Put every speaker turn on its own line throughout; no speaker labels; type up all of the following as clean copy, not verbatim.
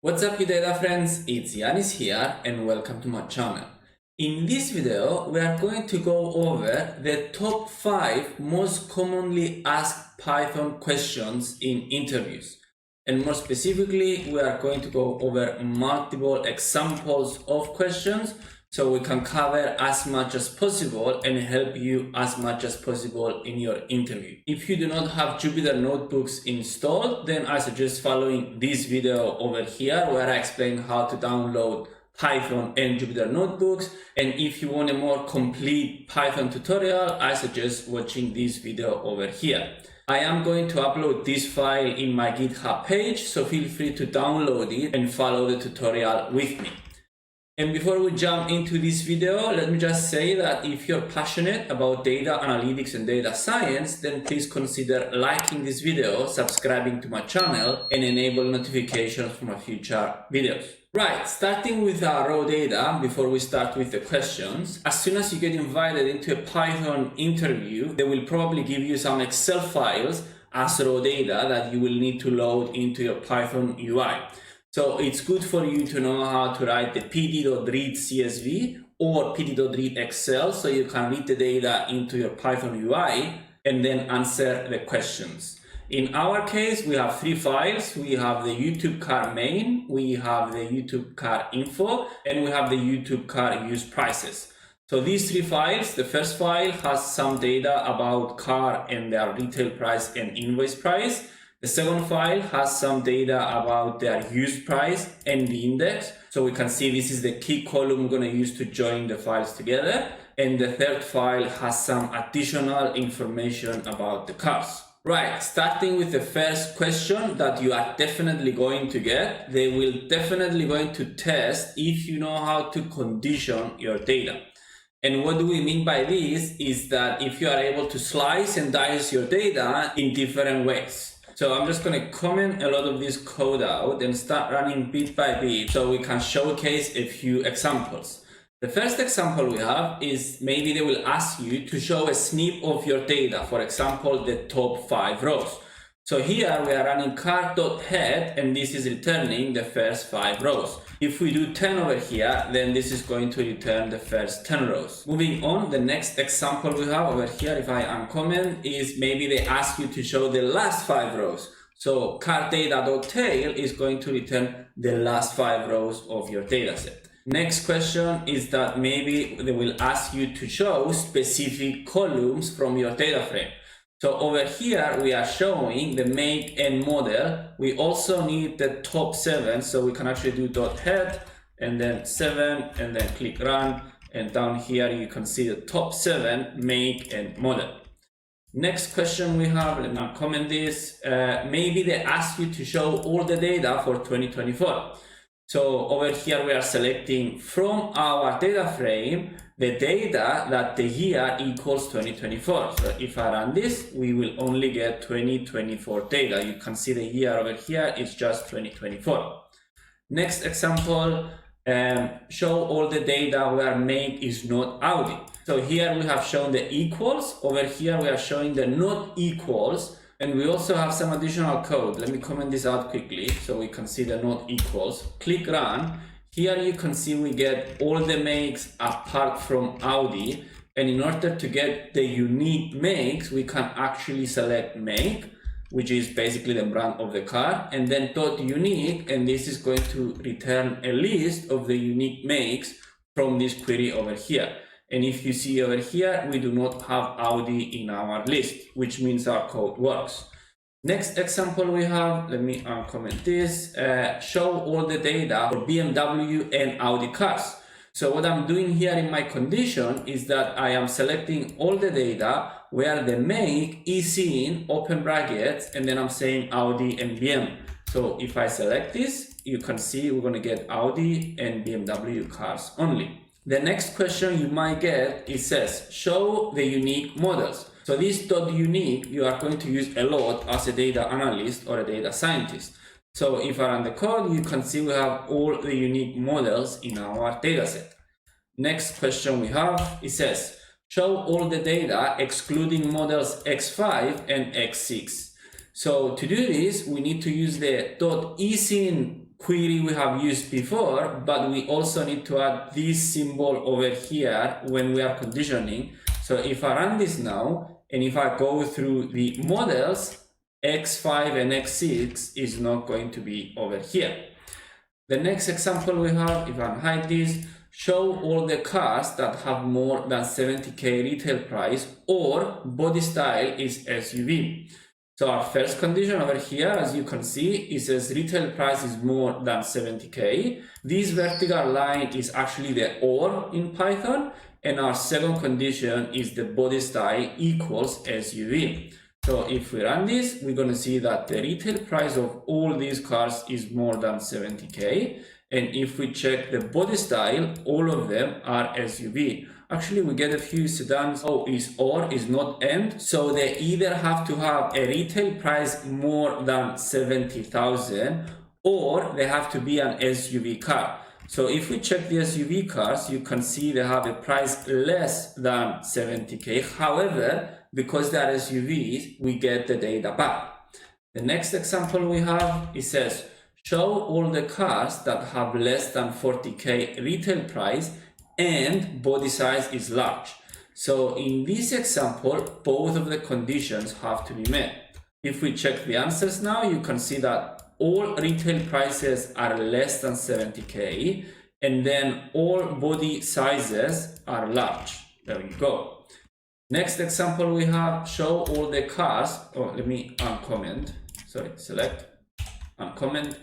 What's up, you data friends? It's Yanis here and welcome to my channel. In this video, we are going to go over the top 5 most commonly asked Python questions in interviews. And more specifically, we are going to go over multiple examples of questions so we can cover as much as possible and help you as much as possible in your interview. If you do not have Jupyter Notebooks installed, then I suggest following this video over here where I explain how to download Python and Jupyter Notebooks. And if you want a more complete Python tutorial, I suggest watching this video over here. I am going to upload this file in my GitHub page, so feel free to download it and follow the tutorial with me. And before we jump into this video, let me just say that if you're passionate about data analytics and data science, then please consider liking this video, subscribing to my channel, and enable notifications for my future videos. Right, starting with our raw data, before we start with the questions, as soon as you get invited into a Python interview, they will probably give you some Excel files as raw data that you will need to load into your Python UI. So it's good for you to know how to write the pd.read CSV or pd.read Excel so you can read the data into your Python UI and then answer the questions. In our case, we have 3 files. We have the YouTube car main, we have the YouTube car info, and we have the YouTube car use prices. So these 3 files, the first file has some data about car and their retail price and invoice price. The second file has some data about their use price and the index. So we can see this is the key column we're going to use to join the files together. And the third file has some additional information about the cars. Right, starting with the first question that you are definitely going to get, they will definitely going to test if you know how to condition your data. And what do we mean by this is that if you are able to slice and dice your data in different ways. So I'm just going to comment a lot of this code out and start running bit by bit so we can showcase a few examples. The first example we have is maybe they will ask you to show a snip of your data, for example, the top 5 rows. So here we are running car.head and this is returning the first 5 rows. If we do 10 over here, then this is going to return the first 10 rows. Moving on, the next example we have over here, if I uncomment, is maybe they ask you to show the last 5 rows. So car data.tail is going to return the last 5 rows of your dataset. Next question is that maybe they will ask you to show specific columns from your data frame. So over here, we are showing the make and model. We also need the top 7. So we can actually do .head and then 7 and then click run. And down here, you can see the top 7 make and model. Next question we have, let me comment this. Maybe they ask you to show all the data for 2024. So over here, we are selecting from our data frame the data that the year equals 2024. So if I run this, we will only get 2024 data. You can see the year over here is just 2024. Next example, show all the data where make is not Audi. So here we have shown the equals. Over here, we are showing the not equals. And we also have some additional code. Let me comment this out quickly so we can see the not equals. Click run. Here you can see we get all the makes apart from Audi. And in order to get the unique makes, we can actually select make, which is basically the brand of the car, and then .unique, and this is going to return a list of the unique makes from this query over here. And if you see over here, we do not have Audi in our list, which means our code works. Next example we have, let me uncomment this, show all the data for BMW and Audi cars. So what I'm doing here in my condition is that I am selecting all the data where the make is in open brackets, and then I'm saying Audi and BM. So if I select this, you can see we're going to get Audi and BMW cars only. The next question you might get, it says, show the unique models. So this .unique, you are going to use a lot as a data analyst or a data scientist. So if I run the code, you can see we have all the unique models in our dataset. Next question we have, it says, show all the data excluding models X5 and X6. So to do this, we need to use the .esin query we have used before, but we also need to add this symbol over here when we are conditioning. So if I run this now, and if I go through the models, X5 and X6 is not going to be over here. The next example we have, if I hide this, show all the cars that have more than 70k retail price or body style is SUV. So our first condition over here, as you can see, it says retail price is more than 70k. This vertical line is actually the OR in Python, and our second condition is the body style equals SUV. So if we run this, we're going to see that the retail price of all these cars is more than 70k. And if we check the body style, all of them are SUV. Actually, we get a few sedans. Oh, is OR, is not AND. So they either have to have a retail price more than 70,000 or they have to be an SUV car. So if we check the SUV cars, you can see they have a price less than 70k. However, because they are SUVs, we get the data back. The next example we have, it says, show all the cars that have less than 40k retail price and body size is large. So in this example, both of the conditions have to be met. If we check the answers now, you can see that all retail prices are less than 70k, and then all body sizes are large. There we go. Next example we have, show all the cars. Oh, let me uncomment. Sorry, select, uncomment.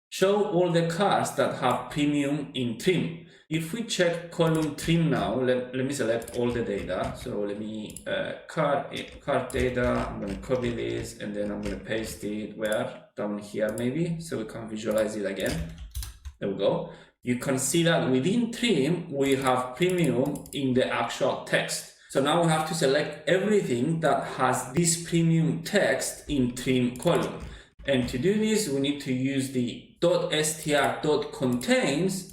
Show all the cars that have premium in trim. If we check column trim now, let me select all the data. So let me car data. I'm going to copy this and then I'm going to paste it where? Down here maybe, so we can visualize it again. There we go. You can see that within trim we have premium in the actual text. So now we have to select everything that has this premium text in trim column. And to do this, we need to use the .str.contains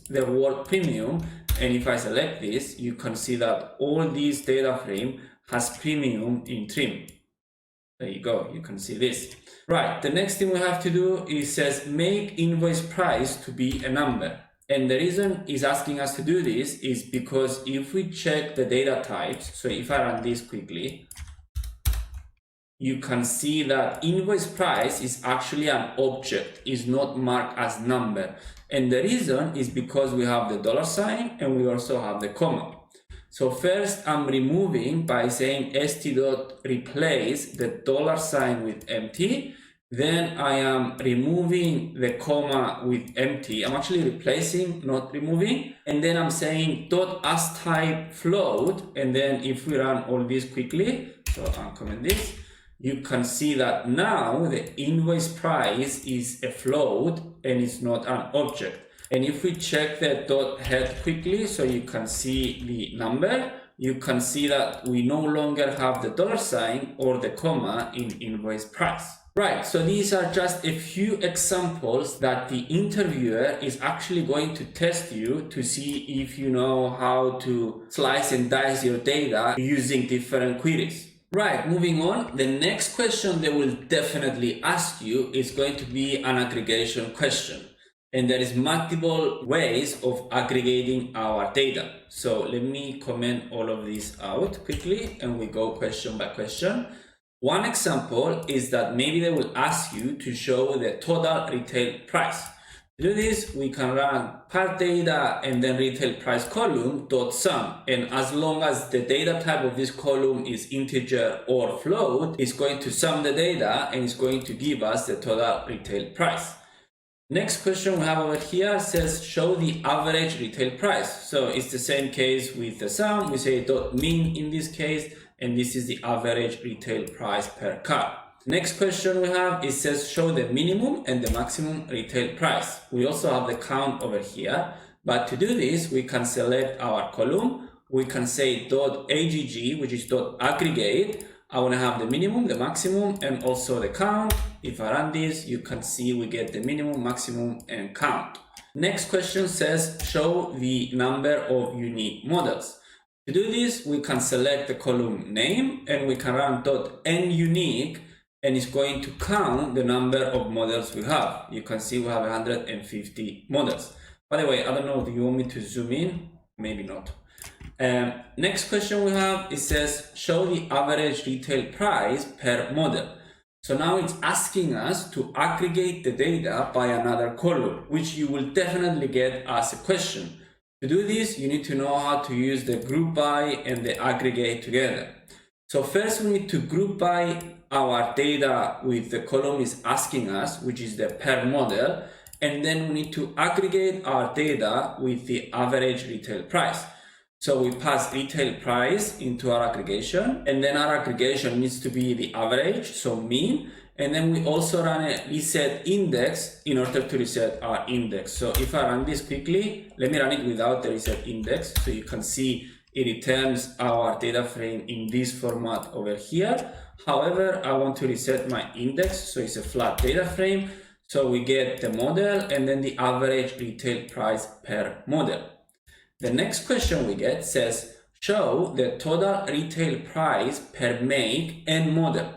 the word premium. And if I select this, you can see that all these data frame has premium in trim. There you go, you can see this. Right, the next thing we have to do is says make invoice price to be a number. And the reason it's asking us to do this is because if we check the data types, so if I run this quickly, you can see that invoice price is actually an object, is not marked as number. And the reason is because we have the $sign and we also have the comma. So first I'm removing by saying st.replace the $sign with empty. Then I am removing the comma with empty. I'm actually replacing, not removing. And then I'm saying .asType float. And then if we run all this quickly, so uncomment this, you can see that now the invoice price is a float and it's not an object. And if we check the .head quickly, so you can see the number, you can see that we no longer have the $sign or the comma in invoice price. Right, so these are just a few examples that the interviewer is actually going to test you to see if you know how to slice and dice your data using different queries. Right, moving on, the next question they will definitely ask you is going to be an aggregation question. And there is multiple ways of aggregating our data. So let me comment all of these out quickly and we go question by question. One example is that maybe they will ask you to show the total retail price. To do this, we can run part data and then retail price column .sum. And as long as the data type of this column is integer or float, it's going to sum the data and it's going to give us the total retail price. Next question we have over here says show the average retail price. So it's the same case with the sum. We say .min in this case, and this is the average retail price per car. Next question we have, it says show the minimum and the maximum retail price. We also have the count over here, but to do this, we can select our column. We can say .agg, which is .aggregate. I want to have the minimum, the maximum, and also the count. If I run this, you can see we get the minimum, maximum, and count. Next question says show the number of unique models. To do this, we can select the column name and we can run .nUnique. and it's going to count the number of models we have. You can see we have 150 models. By the way, I don't know, do you want me to zoom in? Maybe not. Next question we have, it says, show the average retail price per model. So now it's asking us to aggregate the data by another column, which you will definitely get as a question. To do this, you need to know how to use the group by and the aggregate together. So first we need to group by our data with the column is asking us, which is the per model, and then we need to aggregate our data with the average retail price. So we pass retail price into our aggregation, and then our aggregation needs to be the average, so mean, and then we also run a reset index in order to reset our index. So if I run this quickly, let me run it without the reset index, so you can see it returns our data frame in this format over here. However, I want to reset my index, so it's a flat data frame. So we get the model and then the average retail price per model. The next question we get says, show the total retail price per make and model.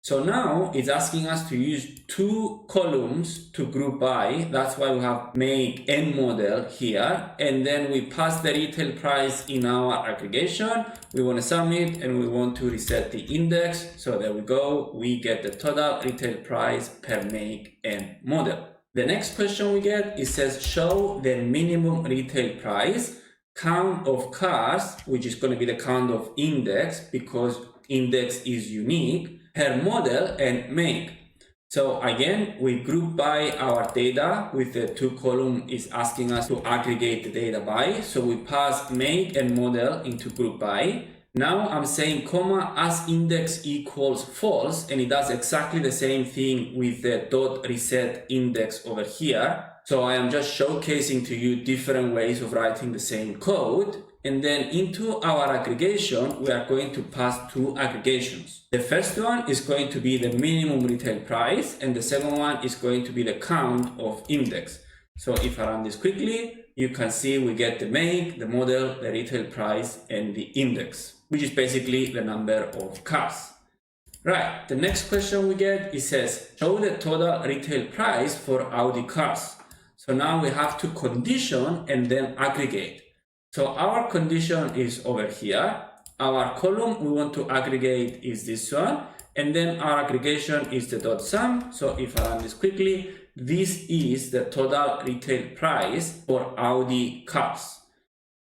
So now it's asking us to use two columns to group by. That's why we have make and model here. And then we pass the retail price in our aggregation. We want to submit and we want to reset the index. So there we go. We get the total retail price per make and model. The next question we get, it says, show the minimum retail price, count of cars, which is going to be the count of index because index is unique, per model and make. So again, we group by our data with the two column is asking us to aggregate the data by. So we pass make and model into group by. Now I'm saying comma as index equals false, and it does exactly the same thing with the dot reset index over here. So I am just showcasing to you different ways of writing the same code. And then into our aggregation, we are going to pass two aggregations. The first one is going to be the minimum retail price, and the second one is going to be the count of index. So if I run this quickly, you can see we get the make, the model, the retail price, and the index, which is basically the number of cars. Right, the next question we get, it says, show the total retail price for Audi cars. So now we have to condition and then aggregate. So our condition is over here. Our column we want to aggregate is this one. And then our aggregation is the dot sum. So if I run this quickly, this is the total retail price for Audi cars.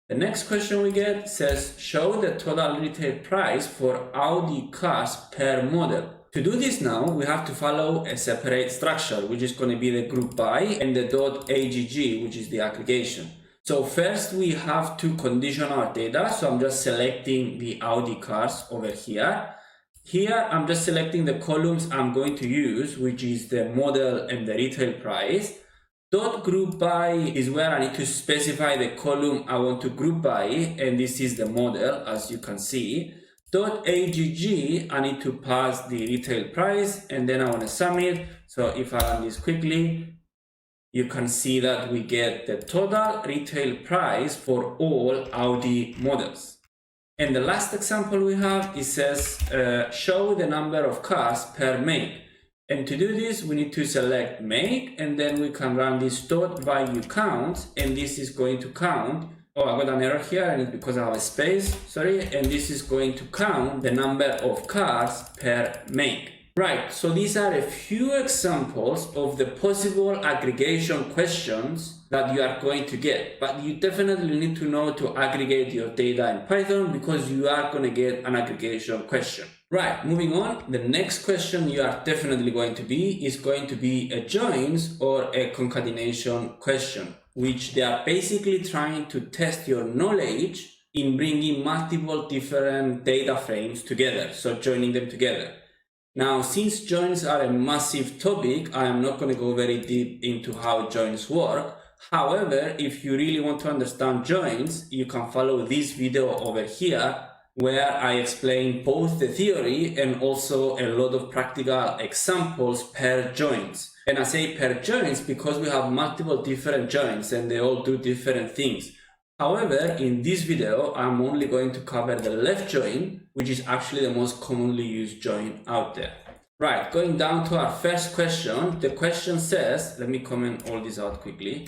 The next question we get says, show the total retail price for Audi cars per model. To do this now, we have to follow a separate structure, which is going to be the group by and the .agg, which is the aggregation. So first we have to condition our data. So I'm just selecting the Audi cars over here. Here I'm just selecting the columns I'm going to use, which is the model and the retail price. Dot group by is where I need to specify the column I want to group by, and this is the model, as you can see. Dot agg, I need to pass the retail price, and then I want to submit. So if I run this quickly, you can see that we get the total retail price for all Audi models. And the last example we have, it says, show the number of cars per make. And to do this, we need to select make, and then we can run this dot value count, and this is going to count. Oh, I got an error here, and it's because I have a space, sorry. And this is going to count the number of cars per make. Right, so these are a few examples of the possible aggregation questions that you are going to get, but you definitely need to know to aggregate your data in Python because you are going to get an aggregation question. Right, moving on, the next question you are definitely going to be is going to be a joins or a concatenation question, which they are basically trying to test your knowledge in bringing multiple different data frames together, so joining them together. Now, since joins are a massive topic, I am not going to go very deep into how joins work. However, if you really want to understand joins, you can follow this video over here where I explain both the theory and also a lot of practical examples per joins. And I say per joins because we have multiple different joins and they all do different things. However, in this video, I'm only going to cover the left join, which is actually the most commonly used join out there. Right, going down to our first question, the question says, let me comment all this out quickly.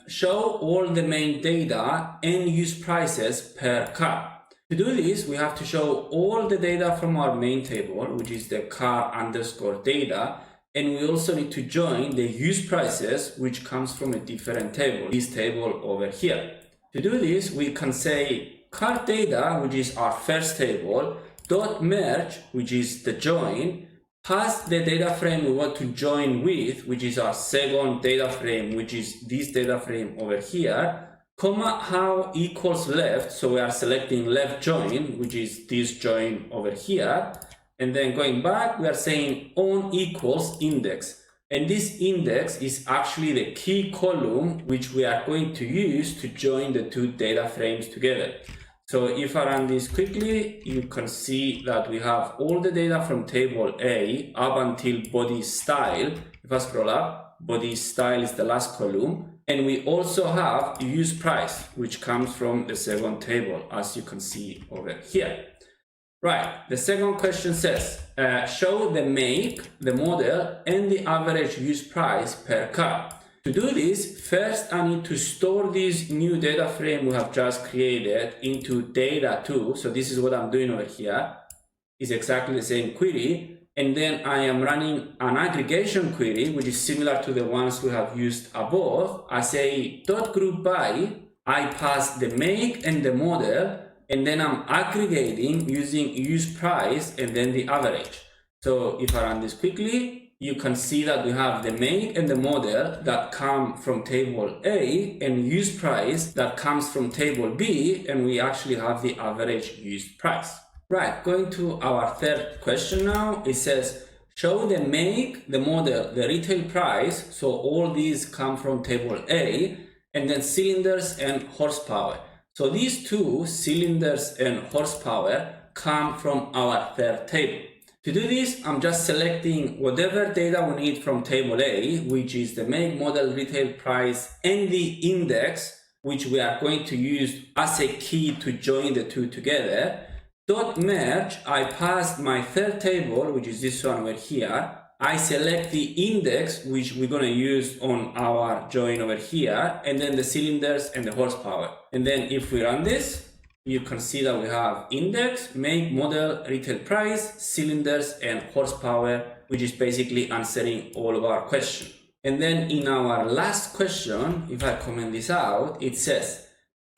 Show all the main data and use prices per car. To do this, we have to show all the data from our main table, which is the car underscore data, and we also need to join the use prices, which comes from a different table, this table over here. To do this, we can say car data, which is our first table, dot merge, which is the join, pass the data frame we want to join with, which is our second data frame, which is this data frame over here, comma how equals left, so we are selecting left join, which is this join over here, and then going back, we are saying on equals index, and this index is actually the key column which we are going to use to join the two data frames together. So if I run this quickly, you can see that we have all the data from table A up until body style. If I scroll up, body style is the last column. And we also have use price, which comes from the second table, as you can see over here. Right, the second question says, show the make, the model, and the average use price per car. To do this, first I need to store this new data frame we have just created into data2. So this is what I'm doing over here. It's exactly the same query. And then I am running an aggregation query, which is similar to the ones we have used above. I say .group by, I pass the make and the model, and then I'm aggregating using use price and then the average. So if I run this quickly, you can see that we have the make and the model that come from table A and use price that comes from table B, and we actually have the average use price. Right, going to our third question now, it says show the make, the model, the retail price, so all these come from table A, and then cylinders and horsepower. So these two, cylinders and horsepower, come from our third table. To do this, I'm just selecting whatever data we need from table A, which is the make, model, retail price, and the index, which we are going to use as a key to join the two together. Dot merge, I pass my third table, which is this one over here. I select the index, which we're going to use on our join over here, and then the cylinders and the horsepower. And then if we run this, you can see that we have index, make, model, retail price, cylinders, and horsepower, which is basically answering all of our questions. And then in our last question, if I comment this out, it says,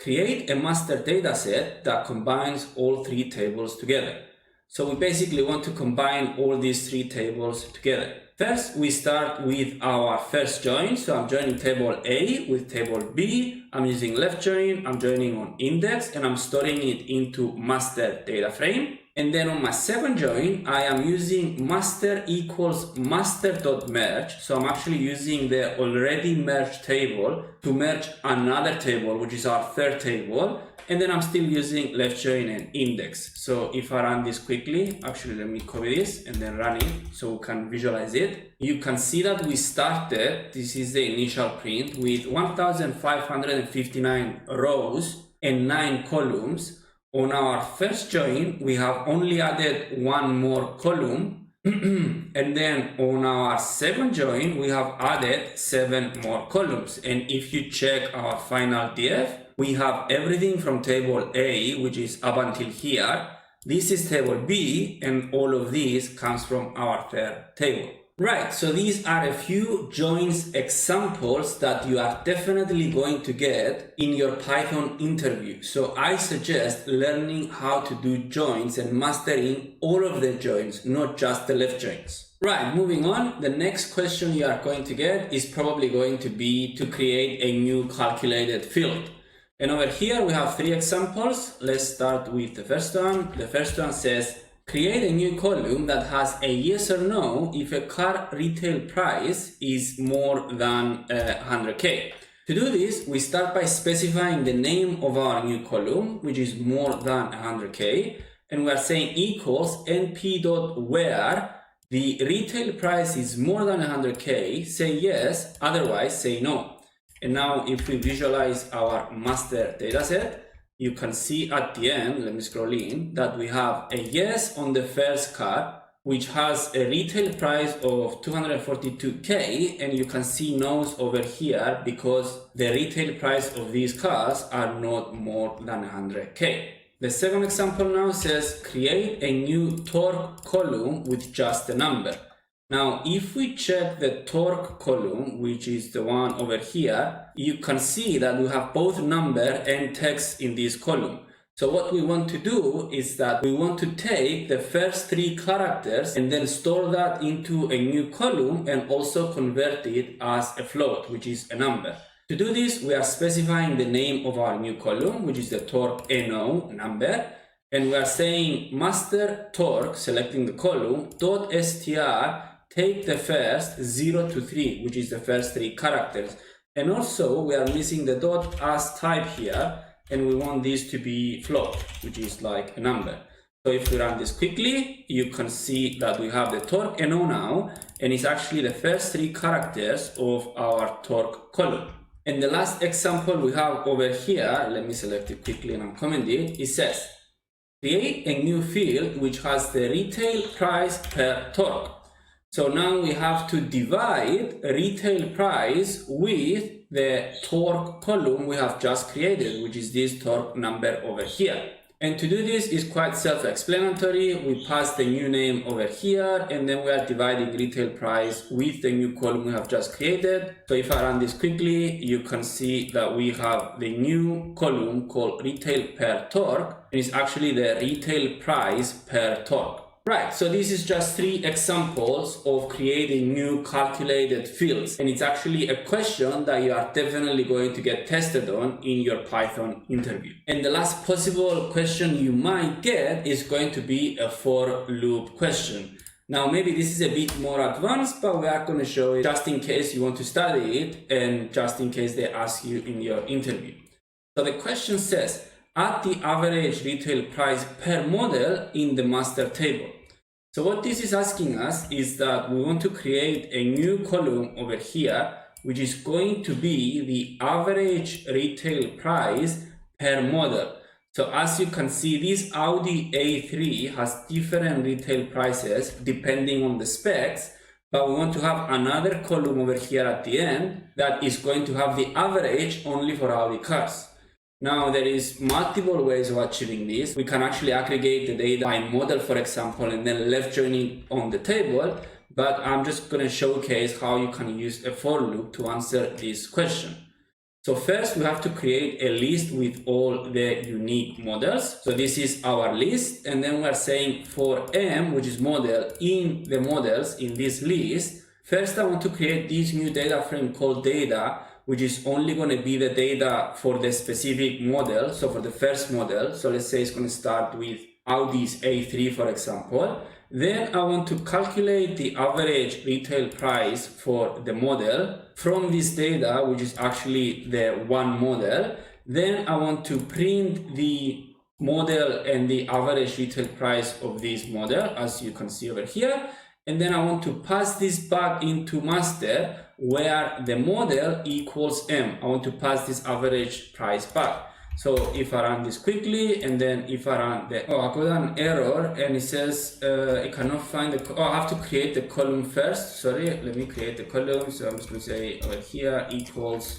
create a master dataset that combines all three tables together. So we basically want to combine all these three tables together. First, we start with our first join. So I'm joining table A with table B. I'm using left join. I'm joining on index, and I'm storing it into master data frame. And then on my second join, I am using master equals master.merge. So I'm actually using the already merged table to merge another table, which is our third table. And then I'm still using left join and index. So if I run this quickly, actually let me copy this and then run it so we can visualize it. You can see that we started, this is the initial print, with 1,559 rows and 9 columns. On our first join, we have only added one more column. And then on our second join, we have added 7 more columns. And if you check our final DF, we have everything from table A, which is up until here. This is table B, and all of these comes from our third table. Right, so these are a few joins examples that you are definitely going to get in your Python interview. So I suggest learning how to do joins and mastering all of the joins, not just the left joins. Right, moving on, the next question you are going to get is probably going to be to create a new calculated field. And over here we have 3 examples. Let's start with the first one. The first one says, create a new column that has a yes or no if a car retail price is more than 100K. To do this, we start by specifying the name of our new column, which is more than 100K. And we are saying equals np.where the retail price is more than 100K, say yes, otherwise say no. And now if we visualize our master dataset, you can see at the end, let me scroll in, that we have a yes on the first car, which has a retail price of 242k, and you can see no's over here because the retail price of these cars are not more than 100k. The second example now says create a new torque column with just a number. Now, if we check the torque column, which is the one over here, you can see that we have both number and text in this column. So what we want to do is that we want to take the first 3 characters and then store that into a new column and also convert it as a float, which is a number. To do this, we are specifying the name of our new column, which is the torque NO number. And we are saying master torque, selecting the column, .str, take the first 0 to 3, which is the first 3 characters. And also we are missing the dot as type here, and we want this to be float, which is like a number. So if we run this quickly, you can see that we have the torque NO now, and it's actually the first 3 characters of our torque column. And the last example we have over here, let me select it quickly and uncomment it, it says, create a new field which has the retail price per torque. So now we have to divide retail price with the torque column we have just created, which is this torque number over here. And to do this is quite self-explanatory. We pass the new name over here, and then we are dividing retail price with the new column we have just created. So if I run this quickly, you can see that we have the new column called retail per torque, and it's actually the retail price per torque. Right, so this is just 3 examples of creating new calculated fields, and it's actually a question that you are definitely going to get tested on in your Python interview. And the last possible question you might get is going to be a for loop question. Now maybe this is a bit more advanced, but we are going to show it just in case you want to study it and just in case they ask you in your interview. So the question says, add the average retail price per model in the master table. So what this is asking us is that we want to create a new column over here, which is going to be the average retail price per model. So as you can see, this Audi A3 has different retail prices depending on the specs, but we want to have another column over here at the end that is going to have the average only for Audi cars. Now there is multiple ways of achieving this. We can actually aggregate the data by model, for example, and then left join it on the table, but I'm just going to showcase how you can use a for loop to answer this question. So first we have to create a list with all the unique models. So this is our list, and then we are saying for M, which is model, in the models in this list. First I want to create this new data frame called data, which is only going to be the data for the specific model. So for the first model, so let's say it's going to start with Audi's A3, for example. Then I want to calculate the average retail price for the model from this data, which is actually the one model. Then I want to print the model and the average retail price of this model, as you can see over here. And then I want to pass this back into master, where the model equals M. I want to pass this average price back. So if I run this quickly, and then if I run the, I got an error, and it says I cannot find the, I have to create the column first. Sorry, let me create the column. So I'm just going to say over here equals,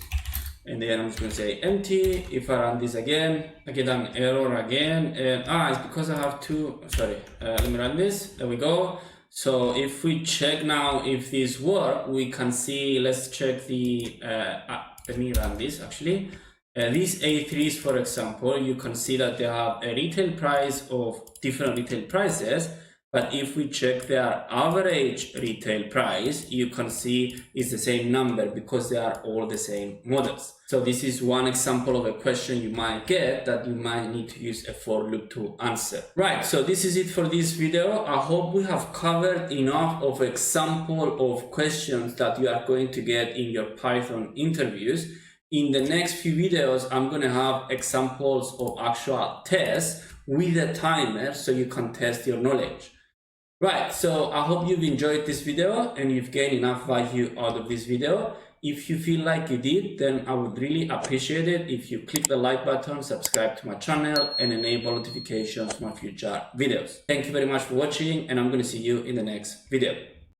and then I'm just going to say empty. If I run this again, I get an error again, and it's because I have to, sorry, let me run this. There we go. So if we check now if this works, we can see, let's check the, let me run this actually. These A3s, for example, you can see that they have a retail price of different retail prices, but if we check their average retail price, you can see it's the same number because they are all the same models. So this is one example of a question you might get that you might need to use a for loop to answer. Right, so this is it for this video. I hope we have covered enough of example of questions that you are going to get in your Python interviews. In the next few videos, I'm going to have examples of actual tests with a timer so you can test your knowledge. Right, so I hope you've enjoyed this video and you've gained enough value out of this video. If you feel like you did, then I would really appreciate it if you click the like button, subscribe to my channel, and enable notifications for my future videos. Thank you very much for watching, and I'm going to see you in the next video.